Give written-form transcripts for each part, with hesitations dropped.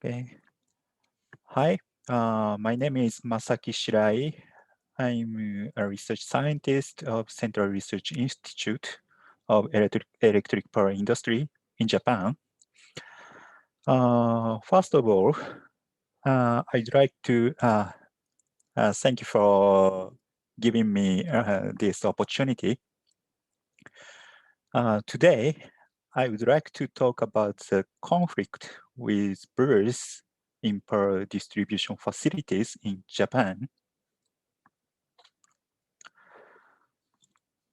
Okay. Hi, my name is Masaki Shirai. I'm a research scientist of Central Research Institute of Electric Power Industry in Japan. First of all, I'd like to thank you for giving me this opportunity. Today, I would like to talk about the conflict with birds in power distribution facilities in Japan.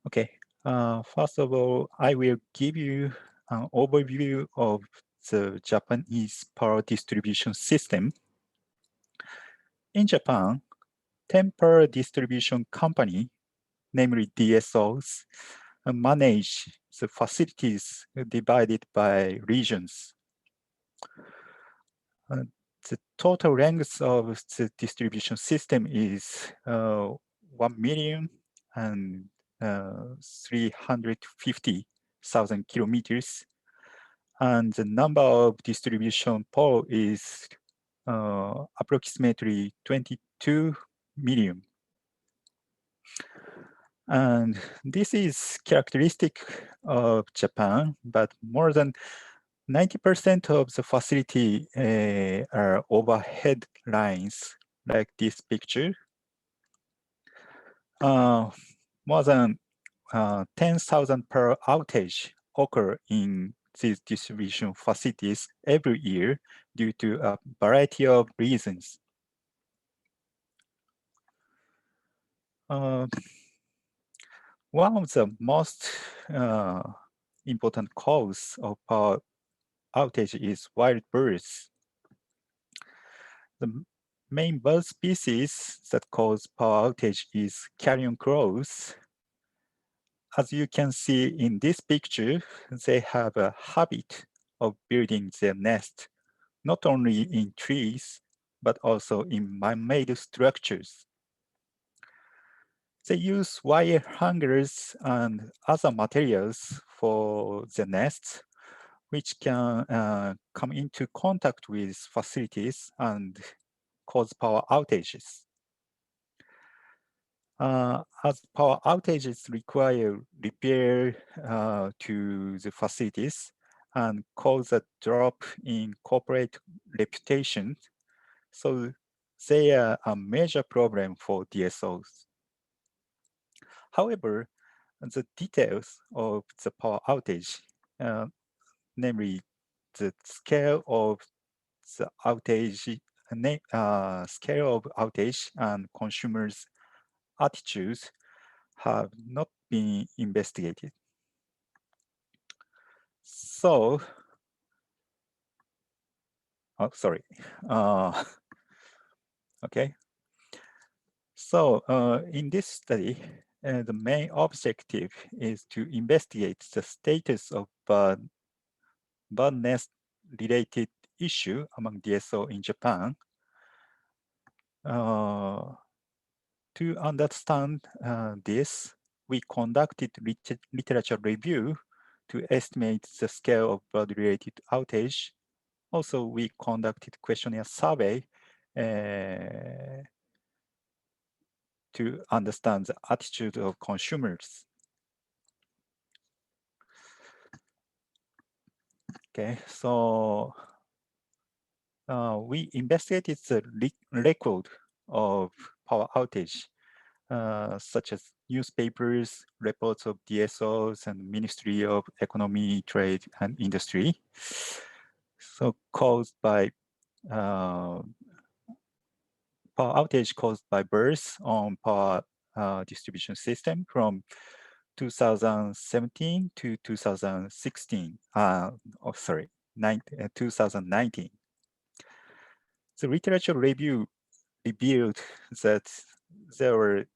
Okay, first of all, I will give you an overview of the Japanese power distribution system. In Japan, 10 power distribution company, namely DSOs, manage the facilities divided by regions. The total length of the distribution system is 1,000,000 and 350,000 kilometers, and the number of distribution pole is approximately 22 million. And this is characteristic of Japan, but more than 90% of the facility are overhead lines, like this picture. More than 10,000 per outage occur in these distribution facilities every year due to a variety of reasons. One of the most important cause of power outage is wild birds. The main bird species that cause power outage is carrion crows. As you can see in this picture, they have a habit of building their nest not only in trees, but also in man-made structures. They use wire hangers and other materials for the nests, which can come into contact with facilities and cause power outages. As power outages require repair to the facilities and cause a drop in corporate reputation, so they are a major problem for DSOs. However, the details of the power outage, namely the scale of the outage, and consumers' attitudes have not been investigated. So, sorry. Okay. So in this study, the main objective is to investigate the status of bird nest related issue among DSO in Japan. To understand this, we conducted literature review to estimate the scale of bird-related outage. Also, we conducted questionnaire survey to understand the attitude of consumers. Okay, so we investigated the record of power outage, such as newspapers, reports of DSOs, and Ministry of Economy, Trade, and Industry. So caused by power outage caused by birds on power distribution system from 2017 to 2016. 2019. The literature review revealed that there were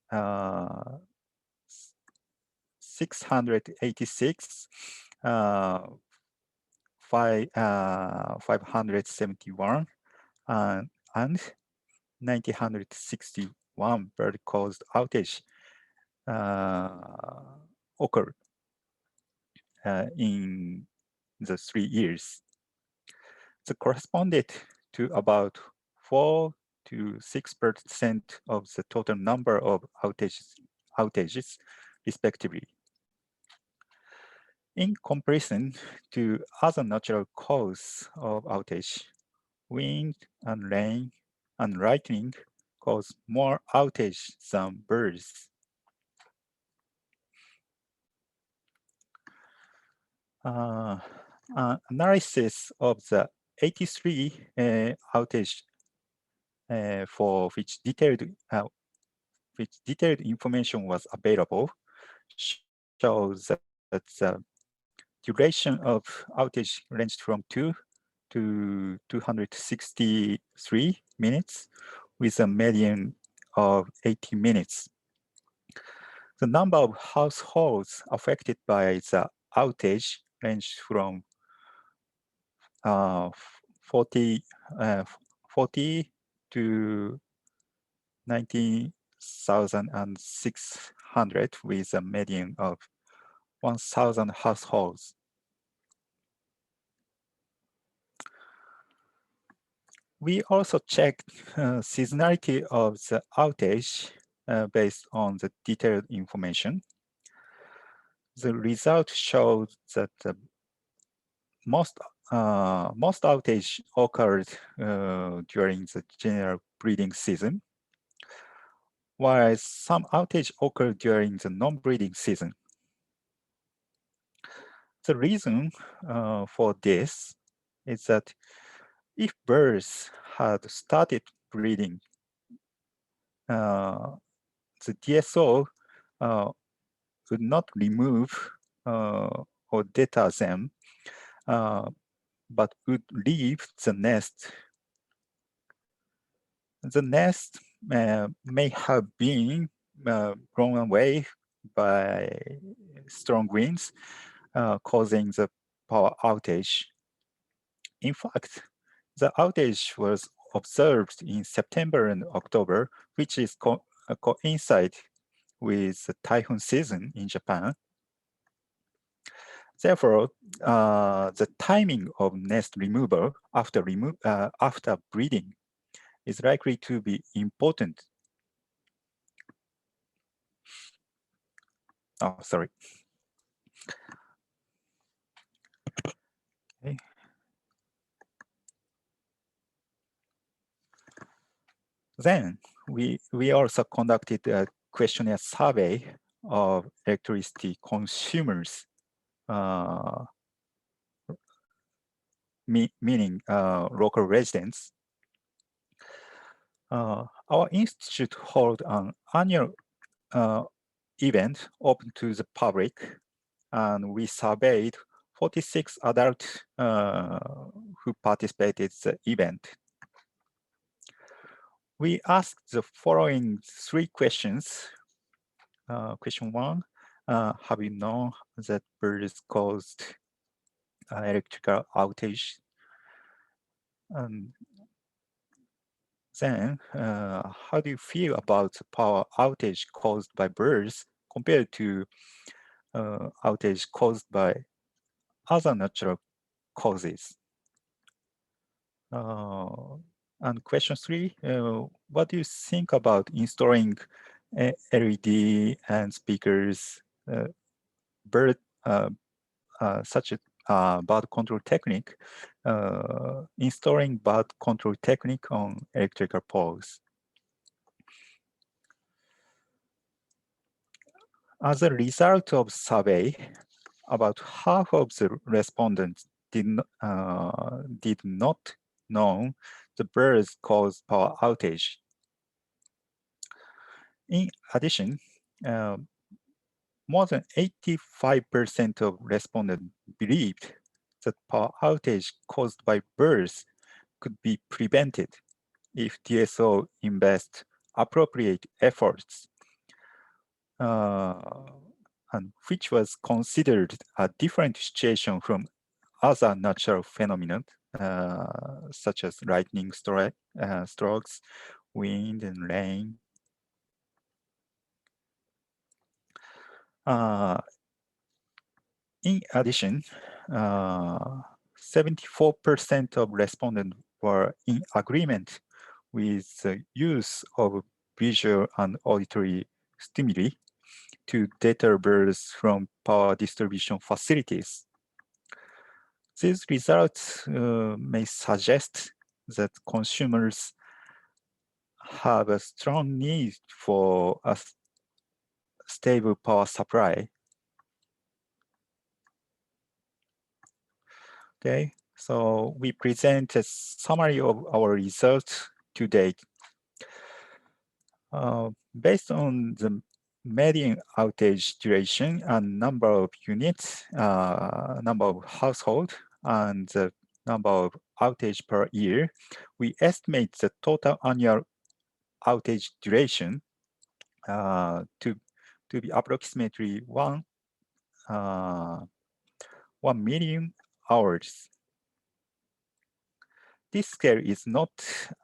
686, 571, and 961 bird-caused outage occurred in the 3 years. The corresponded to about 4 to 6% of the total number of outages respectively. In comparison to other natural causes of outage, wind and rain and lightning cause more outage than birds. Analysis of the 83 outage for which detailed information was available shows that the duration of outage ranged from 2 to 263 minutes with a median of 80 minutes. The number of households affected by the outage ranged from 40 to 19,600 with a median of 1,000 households. We also checked seasonality of the outage based on the detailed information. The result showed that most outage occurred during the general breeding season, whereas some outage occurred during the non-breeding season. The reason for this is that if birds had started breeding, the DSO would not remove or deter them, but would leave the nest. The nest may have been blown away by strong winds, causing the power outage. In fact, the outage was observed in September and October, which is coincide with the typhoon season in Japan. Therefore, the timing of nest removal after breeding is likely to be important. Oh, sorry. Okay. Then we also conducted a questionnaire survey of electricity consumers, meaning local residents. Our institute holds an annual event open to the public, and we surveyed 46 adults who participated in the event. We asked the following 3 questions. Question 1, have you known that birds caused electrical outage? And then, how do you feel about the power outage caused by birds compared to outage caused by other natural causes? And question 3, what do you think about installing LED and speakers, such as bird control technique, installing bird control technique on electrical poles? As a result of survey, about half of the respondents did not know the birds caused power outage. In addition, more than 85% of respondents believed that power outage caused by birds could be prevented if DSO invest appropriate efforts, and which was considered a different situation from other natural phenomena, such as lightning strokes, wind and rain. In addition, 74% of respondents were in agreement with the use of visual and auditory stimuli to deter birds from power distribution facilities. These results may suggest that consumers have a strong need for a stable power supply. Okay, so we present a summary of our results to date. Based on the median outage duration and number of units, number of households, and the number of outage per year, we estimate the total annual outage duration to be approximately 1 million hours. This scale is not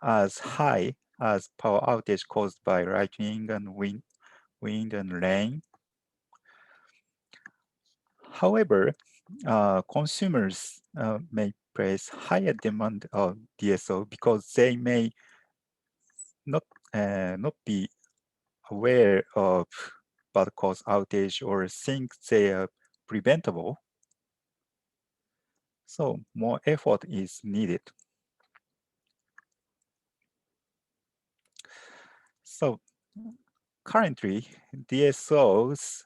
as high as power outage caused by lightning and wind and rain. However, consumers may place higher demand on DSO because they may not be aware of bad cause outage or think they are preventable. So more effort is needed. So currently, DSOs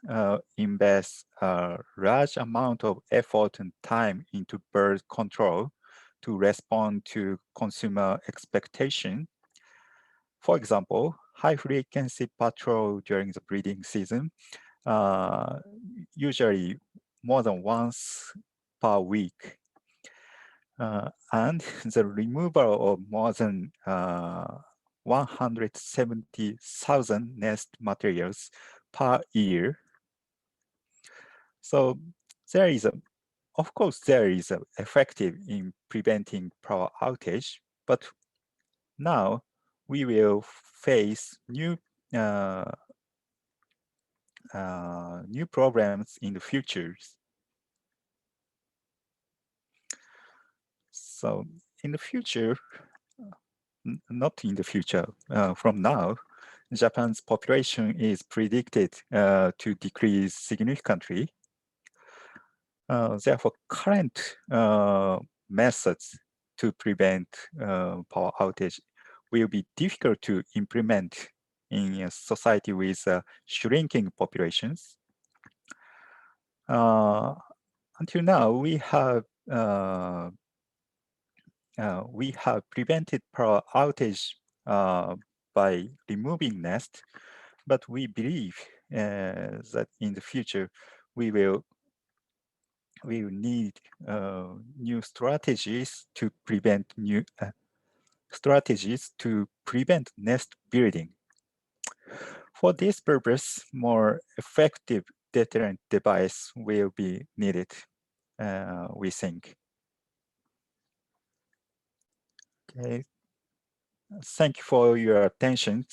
invest a large amount of effort and time into bird control to respond to consumer expectation. For example, high frequency patrol during the breeding season, uh, usually more than once per week. And the removal of more than 170,000 nest materials per year. So there is of course, there is effective in preventing power outage, but now we will face uh, new problems in the future. So in the future, not in the future, from now, Japan's population is predicted to decrease significantly. Therefore, current methods to prevent power outage will be difficult to implement in a society with shrinking populations. Until now, we have prevented power outage by removing nest, but we believe that in the future we will need new strategies to prevent nest building. For this purpose, more effective deterrent device will be needed, we think. Okay. Thank you for your attention.